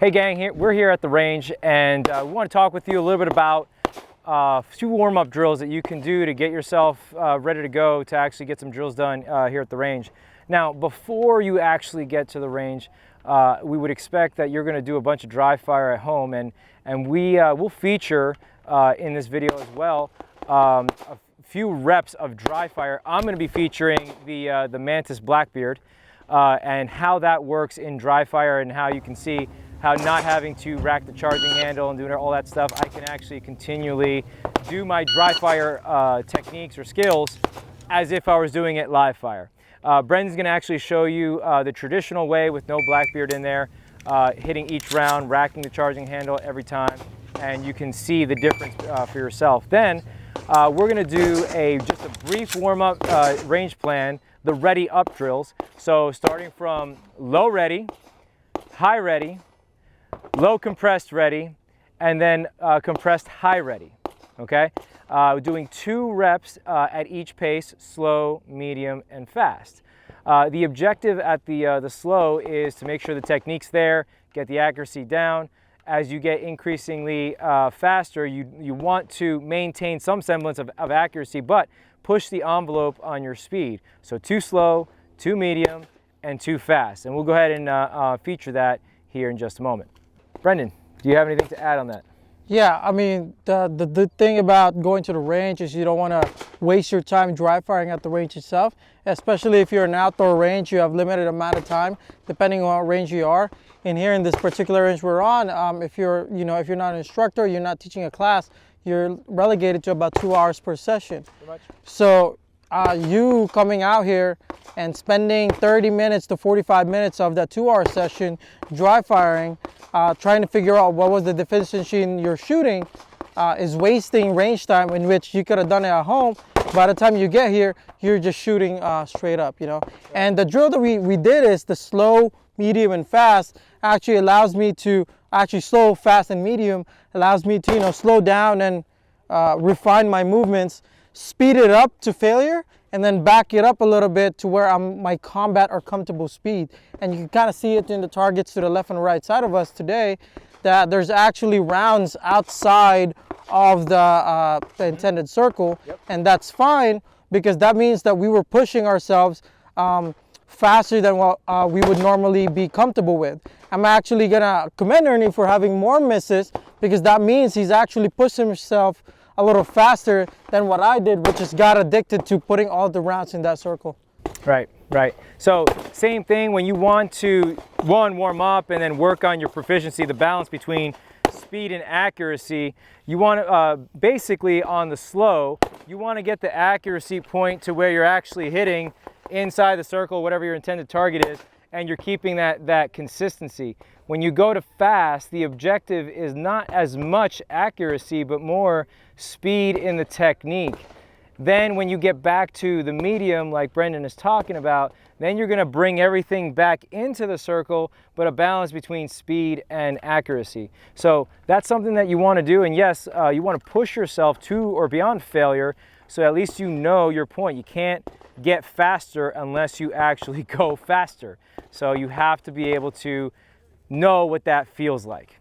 Hey gang, we're here at the range, and we want to talk with you a little bit about a few warm-up drills that you can do to get yourself ready to go to actually get some drills done here at the range. Now, before you actually get to the range, we would expect that you're going to do a bunch of dry fire at home, and we'll feature in this video as well a few reps of dry fire. I'm going to be featuring the Mantis Blackbeard and how that works in dry fire, and how you can see how not having to rack the charging handle and doing all that stuff, I can actually continually do my dry fire techniques or skills as if I was doing it live fire. Brendan's gonna actually show you the traditional way with no Blackbeard in there, hitting each round, racking the charging handle every time, and you can see the difference for yourself. Then we're gonna do just a brief warm-up range plan, the ready up drills. So starting from low ready, high ready, low compressed ready, and then compressed high ready, okay? Doing 2 reps at each pace, slow, medium, and fast. The objective at the slow is to make sure the technique's there, get the accuracy down. As you get increasingly faster, you want to maintain some semblance of accuracy, but push the envelope on your speed. So 2 slow, 2 medium, and 2 fast. And we'll go ahead and feature that here in just a moment. Brendan, do you have anything to add on that? Yeah, I mean, the thing about going to the range is you don't want to waste your time dry firing at the range itself, especially if you're an outdoor range. You have limited amount of time depending on what range you are. And here in this particular range we're on, if you're not an instructor, you're not teaching a class, you're relegated to about 2 hours per session. Pretty much. So you coming out here and spending 30 minutes to 45 minutes of that 2-hour session dry firing, trying to figure out what was the deficiency in your shooting, is wasting range time in which you could have done it at home. By the time you get here, you're just shooting straight up, you know. And the drill that we did is the slow, medium, and fast actually allows me to slow, fast, and medium allows me to, slow down and refine my movements, speed it up to failure, and then back it up a little bit to where I'm my combat or comfortable speed. And you can kind of see it in the targets to the left and right side of us today, that there's actually rounds outside of the intended circle. Yep. And that's fine, because that means that we were pushing ourselves faster than what we would normally be comfortable with. I'm actually gonna commend Ernie for having more misses, because that means he's actually pushing himself a little faster than what I did, which is got addicted to putting all the rounds in that circle. Right. So same thing when you want to, warm up and then work on your proficiency, the balance between speed and accuracy. You want to, basically on the slow, you want to get the accuracy point to where you're actually hitting inside the circle, whatever your intended target is, and you're keeping that consistency. When you go to fast, the objective is not as much accuracy, but more speed in the technique. Then when you get back to the medium, like Brendan is talking about, then you're gonna bring everything back into the circle, but a balance between speed and accuracy. So that's something that you wanna do, and yes, you wanna push yourself to or beyond failure, so at least you know your point. You can't get faster unless you actually go faster. So you have to be able to know what that feels like.